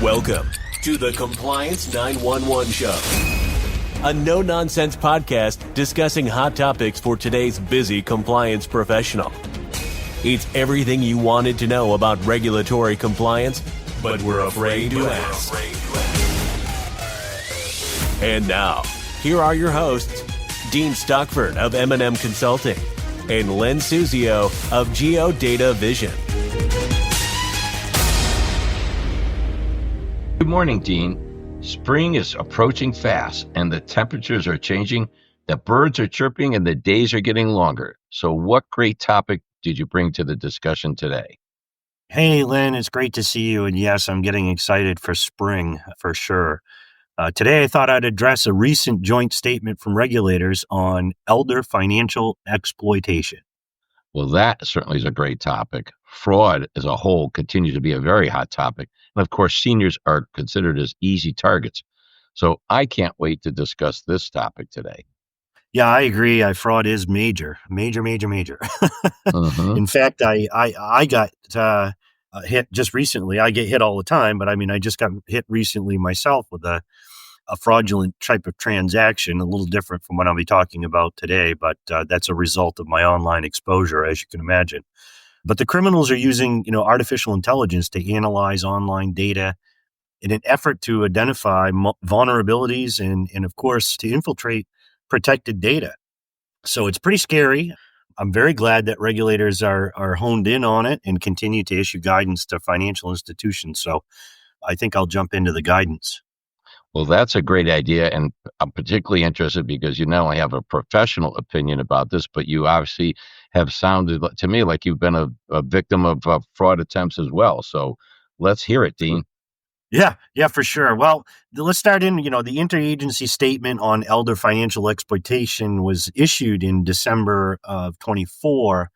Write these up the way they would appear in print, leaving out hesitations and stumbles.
Welcome to the Compliance 911 Show, a no-nonsense podcast discussing hot topics for today's busy compliance professional. It's everything you wanted to know about regulatory compliance, but we're afraid to ask. And now, here are your hosts, Dean Stockford of M&M Consulting and Len Suzio of Geodata Vision. Good morning, Dean. Spring is approaching fast and the temperatures are changing. The birds are chirping and the days are getting longer. So what great topic did you bring to the discussion today? Hey, Len, it's great to see you. And yes, I'm getting excited for spring for sure. Today, I thought I'd address a recent joint statement from regulators on elder financial exploitation. Well, that certainly is a great topic. Fraud as a whole continues to be a very hot topic. And of course, seniors are considered as easy targets. So I can't wait to discuss this topic today. Yeah, I agree. Fraud is major. Mhm. In fact, I got hit just recently. I get hit all the time, but I just got hit recently myself with a fraudulent type of transaction, a little different from what I'll be talking about today, but that's a result of my online exposure, as you can imagine. But the criminals are using, artificial intelligence to analyze online data in an effort to identify vulnerabilities and, of course, to infiltrate protected data. So it's pretty scary. I'm very glad that regulators are honed in on it and continue to issue guidance to financial institutions. So I think I'll jump into the guidance. Well, that's a great idea. And I'm particularly interested because you not only have a professional opinion about this, but you obviously have sounded to me like you've been a victim of fraud attempts as well. So let's hear it, Dean. Yeah, for sure. Well, let's start in, the interagency statement on elder financial exploitation was issued in December of 24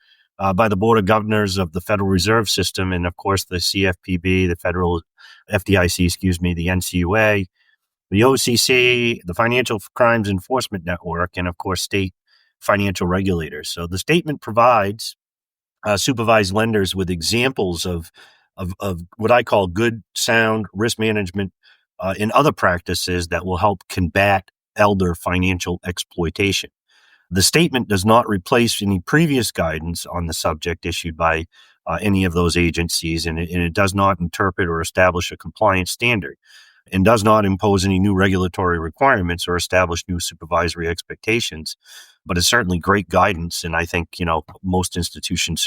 by the Board of Governors of the Federal Reserve System and, of course, the CFPB, the Federal FDIC, the NCUA, the OCC, the Financial Crimes Enforcement Network, and, of course, state financial regulators. So the statement provides supervised lenders with examples of what I call good, sound risk management and other practices that will help combat elder financial exploitation. The statement does not replace any previous guidance on the subject issued by any of those agencies, and it does not interpret or establish a compliance standard and does not impose any new regulatory requirements or establish new supervisory expectations. But it's certainly great guidance, and I think most institutions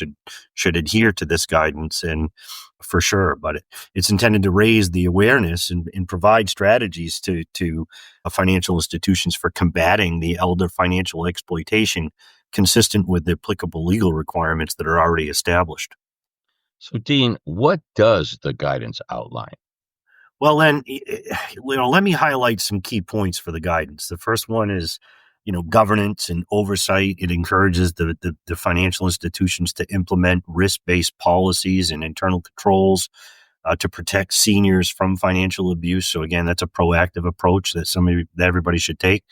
should adhere to this guidance, and for sure. But it's intended to raise the awareness and provide strategies to financial institutions for combating the elder financial exploitation, consistent with the applicable legal requirements that are already established. So, Dean, what does the guidance outline? Well, then, let me highlight some key points for the guidance. The first one is, governance and oversight. It encourages the financial institutions to implement risk-based policies and internal controls to protect seniors from financial abuse. So again, that's a proactive approach that everybody should take.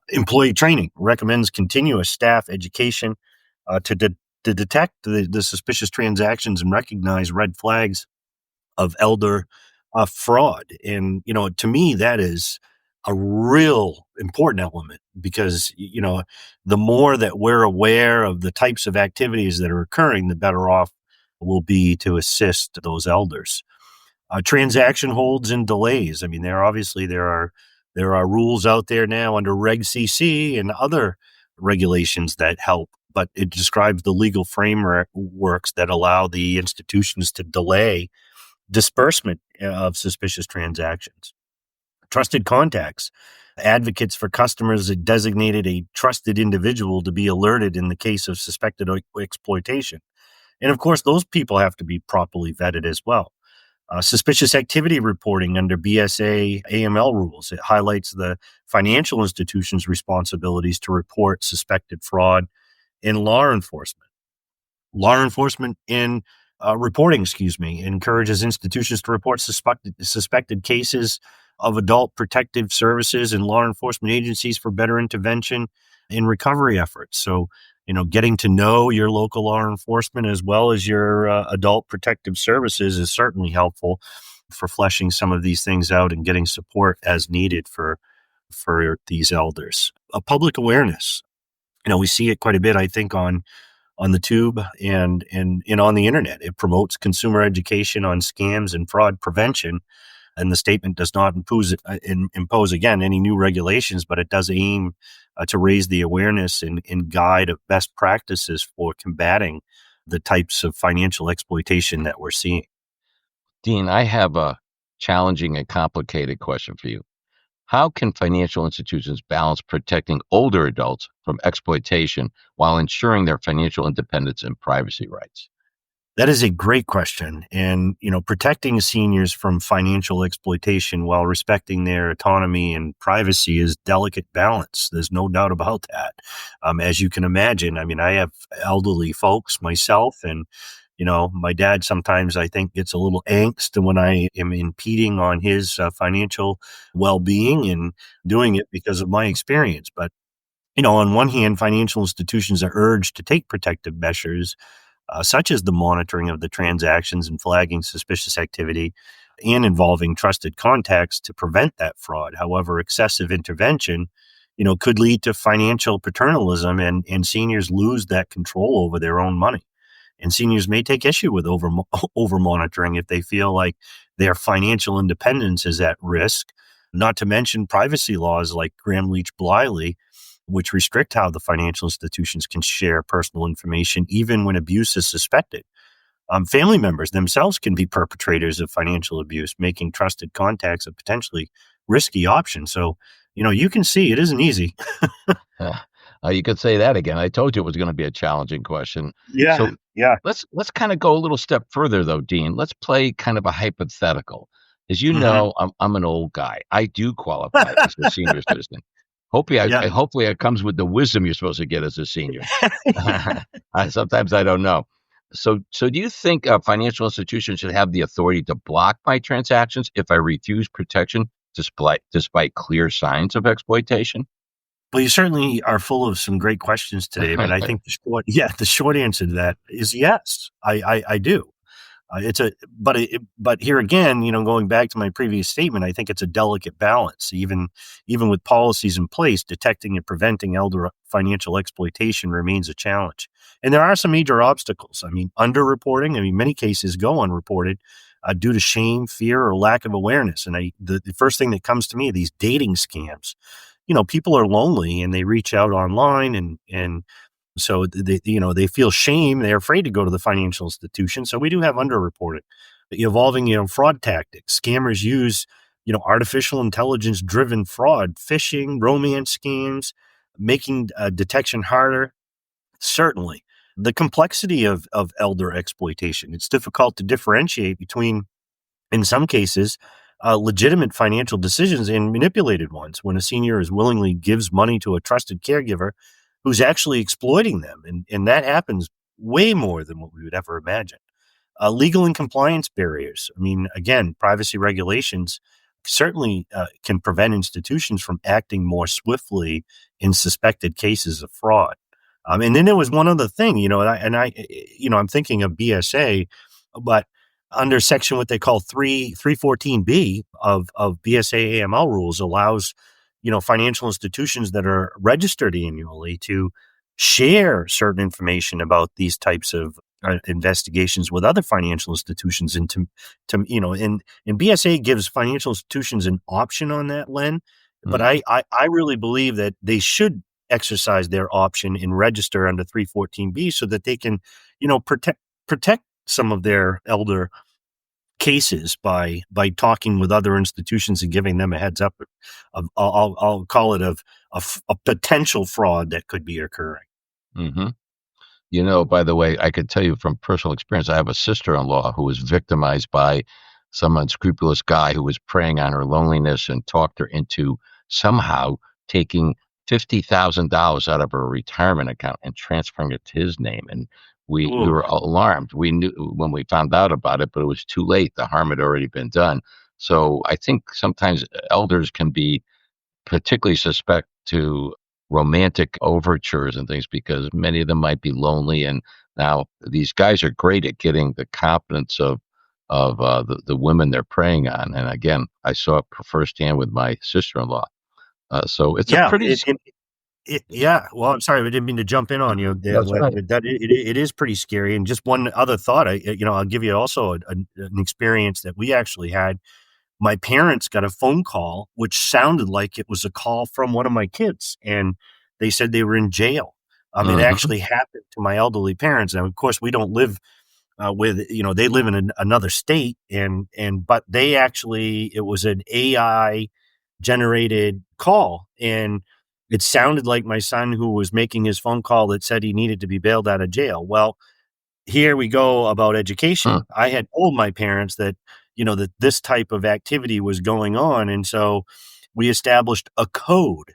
Employee training recommends continuous staff education to detect the suspicious transactions and recognize red flags of elder fraud. And, to me, that is a real important element because, the more that we're aware of the types of activities that are occurring, the better off we'll be to assist those elders. Transaction holds and delays. There are rules out there now under Reg CC and other regulations that help, but it describes the legal frameworks that allow the institutions to delay disbursement of suspicious transactions. Trusted contacts. Advocates for customers that designated a trusted individual to be alerted in the case of suspected exploitation. And of course, those people have to be properly vetted as well. Suspicious activity reporting under BSA AML rules. It highlights the financial institution's responsibilities to report suspected fraud in law enforcement. Law enforcement in reporting, encourages institutions to report suspected cases of adult protective services and law enforcement agencies for better intervention and recovery efforts. So, getting to know your local law enforcement as well as your adult protective services is certainly helpful. for fleshing some of these things out and getting support as needed for these elders. A public awareness. We see it quite a bit, I think, on the tube and on the internet. It promotes consumer education on scams and fraud prevention. And the statement does not impose again any new regulations, but it does aim to raise the awareness and guide of best practices for combating the types of financial exploitation that we're seeing. Dean, I have a challenging and complicated question for you. How can financial institutions balance protecting older adults from exploitation while ensuring their financial independence and privacy rights? That is a great question. And, protecting seniors from financial exploitation while respecting their autonomy and privacy is delicate balance. There's no doubt about that. As you can imagine, I have elderly folks myself, and, my dad sometimes I think gets a little angst when I am impeding on his financial well-being and doing it because of my experience. But, on one hand, financial institutions are urged to take protective measures such as the monitoring of the transactions and flagging suspicious activity and involving trusted contacts to prevent that fraud. However, excessive intervention, could lead to financial paternalism and seniors lose that control over their own money. And seniors may take issue with over monitoring if they feel like their financial independence is at risk, not to mention privacy laws like Gramm-Leach-Bliley, which restrict how the financial institutions can share personal information, even when abuse is suspected. Family members themselves can be perpetrators of financial abuse, making trusted contacts a potentially risky option. So, you can see it isn't easy. You could say that again. I told you it was going to be a challenging question. Yeah, So yeah. let's kind of go a little step further, though, Dean. Let's play kind of a hypothetical. As you hmm know, I'm an old guy. I do qualify as a senior citizen. Yeah. Hopefully it comes with the wisdom you're supposed to get as a senior. Sometimes I don't know. So do you think a financial institution should have the authority to block my transactions if I refuse protection despite clear signs of exploitation? Well, you certainly are full of some great questions today, but I think the short answer to that is yes. I do. But here again, going back to my previous statement, I think it's a delicate balance. Even with policies in place, detecting and preventing elder financial exploitation remains a challenge. And there are some major obstacles. Underreporting. Many cases go unreported due to shame, fear, or lack of awareness. And the first thing that comes to me are these dating scams. People are lonely and they reach out online and so they feel shame. They're afraid to go to the financial institution. So we do have underreported. Evolving, fraud tactics. Scammers use, artificial intelligence driven fraud, phishing, romance scams, making detection harder. Certainly. The complexity of elder exploitation. It's difficult to differentiate between, in some cases, legitimate financial decisions and manipulated ones when a senior willingly gives money to a trusted caregiver who's actually exploiting them. And that happens way more than what we would ever imagine. Legal and compliance barriers. Again, privacy regulations certainly can prevent institutions from acting more swiftly in suspected cases of fraud. And then there was one other thing, I'm thinking of BSA, but under section what they call 314B of BSA AML rules allows, financial institutions that are registered annually to share certain information about these types of investigations with other financial institutions, and and BSA gives financial institutions an option on that, Len. But I really believe that they should exercise their option and register under 314B so that they can, protect some of their elder cases by talking with other institutions and giving them a heads up of I'll call it a potential fraud that could be occurring. hmm By the way, I could tell you from personal experience, I have a sister-in-law who was victimized by some unscrupulous guy who was preying on her loneliness and talked her into somehow taking $50,000 out of her retirement account and transferring it to his name. And we Ooh. were alarmed. We knew when we found out about it, but it was too late. The harm had already been done. So I think sometimes elders can be particularly suspect to romantic overtures and things because many of them might be lonely. And now these guys are great at getting the confidence of the women they're preying on. And again, I saw it firsthand with my sister-in-law. So it's a Yeah, pretty. yeah. Well, I'm sorry, I didn't mean to jump in on you there, That's Len, right. but it is pretty scary. And just one other thought, I'll give you also an experience that we actually had. My parents got a phone call, which sounded like it was a call from one of my kids, and they said they were in jail. It Hmm. actually happened to my elderly parents. And of course, we don't live they live in another state, but they actually, it was an AI generated call, and it sounded like my son who was making his phone call that said he needed to be bailed out of jail. Well, here we go about education. I had told my parents that, that this type of activity was going on. And so we established a code,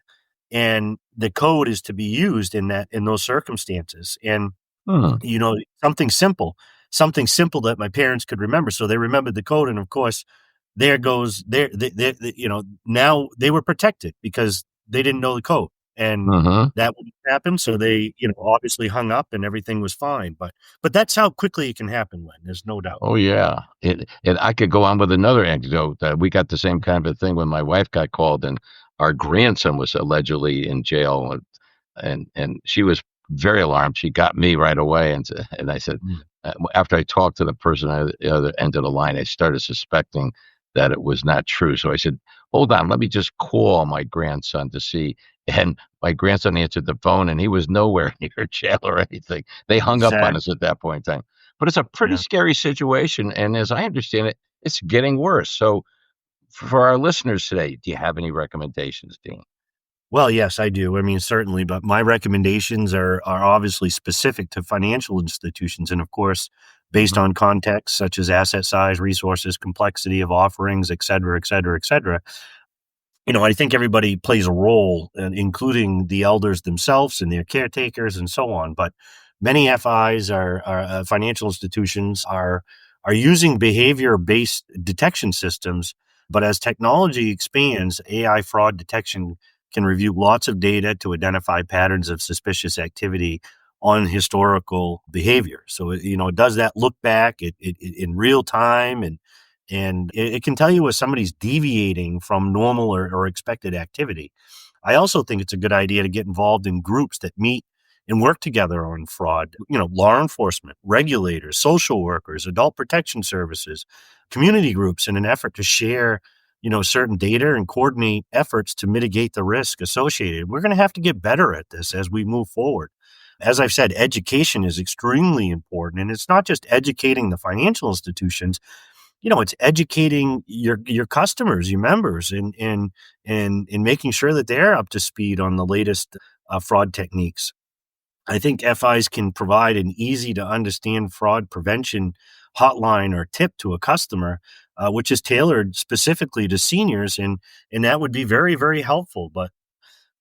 and the code is to be used in those circumstances. And, Hmm. you know, something simple that my parents could remember. So they remembered the code. And of course, there goes now they were protected because they didn't know the code, and Hmm. that wouldn't happen. So they, obviously hung up and everything was fine. But that's how quickly it can happen, Len. There's no doubt. Oh yeah, I could go on with another anecdote. We got the same kind of a thing when my wife got called, and our grandson was allegedly in jail, and she was very alarmed. She got me right away, and I said, Mm. after I talked to the person at the other end of the line, I started suspecting that it was not true. So I said, hold on, let me just call my grandson to see. And my grandson answered the phone, and he was nowhere near jail or anything. They hung up on us Exactly. at that point in time. But it's a pretty Yeah. scary situation, and as I understand it, it's getting worse. So for our listeners today, do you have any recommendations, Dean? Well, yes, I do. I mean, certainly, but my recommendations are obviously specific to financial institutions, and of course, based on context such as asset size, resources, complexity of offerings, et cetera, et cetera, et cetera. I think everybody plays a role, including the elders themselves and their caretakers and so on. But many FIs financial institutions are using behavior based detection systems. But as technology expands, AI fraud detection can review lots of data to identify patterns of suspicious activity on historical behavior. So it does that look back in real time, and it can tell you if somebody's deviating from normal or expected activity. I also think it's a good idea to get involved in groups that meet and work together on fraud. Law enforcement, regulators, social workers, adult protection services, community groups, in an effort to share, certain data and coordinate efforts to mitigate the risk associated. We're going to have to get better at this as we move forward. As I've said, education is extremely important, and it's not just educating the financial institutions. It's educating your customers, your members, and making sure that they're up to speed on the latest fraud techniques. I think FIs can provide an easy to understand fraud prevention hotline or tip to a customer, which is tailored specifically to seniors, and that would be very, very helpful. But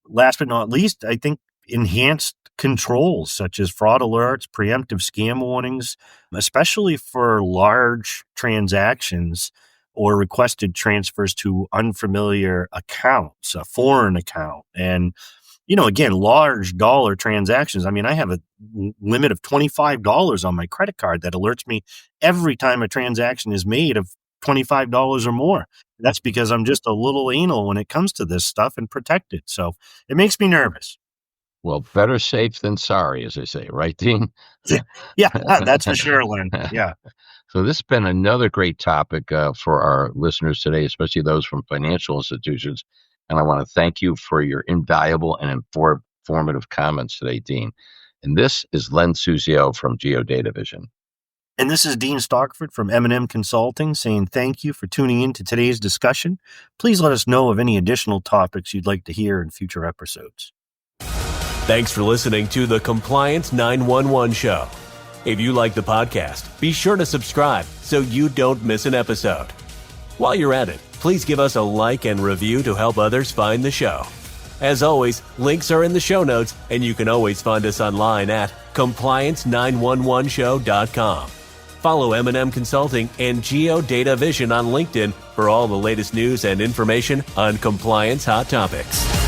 last but not least, I think enhanced controls such as fraud alerts, preemptive scam warnings, especially for large transactions or requested transfers to unfamiliar accounts, a foreign account. And, again, large dollar transactions. I mean, I have a limit of $25 on my credit card that alerts me every time a transaction is made of $25 or more. That's because I'm just a little anal when it comes to this stuff and protected. So it makes me nervous. Well, better safe than sorry, as they say, right, Dean? Yeah, that's for sure, Len. Yeah. So this has been another great topic for our listeners today, especially those from financial institutions. And I want to thank you for your invaluable and informative comments today, Dean. And this is Len Suzio from GeoData Vision. And this is Dean Stockford from M&M Consulting saying thank you for tuning in to today's discussion. Please let us know of any additional topics you'd like to hear in future episodes. Thanks for listening to the Compliance 911 Show. If you like the podcast, be sure to subscribe so you don't miss an episode. While you're at it, please give us a like and review to help others find the show. As always, links are in the show notes, and you can always find us online at compliance911show.com. Follow M&M Consulting and GeoData Vision on LinkedIn for all the latest news and information on compliance hot topics.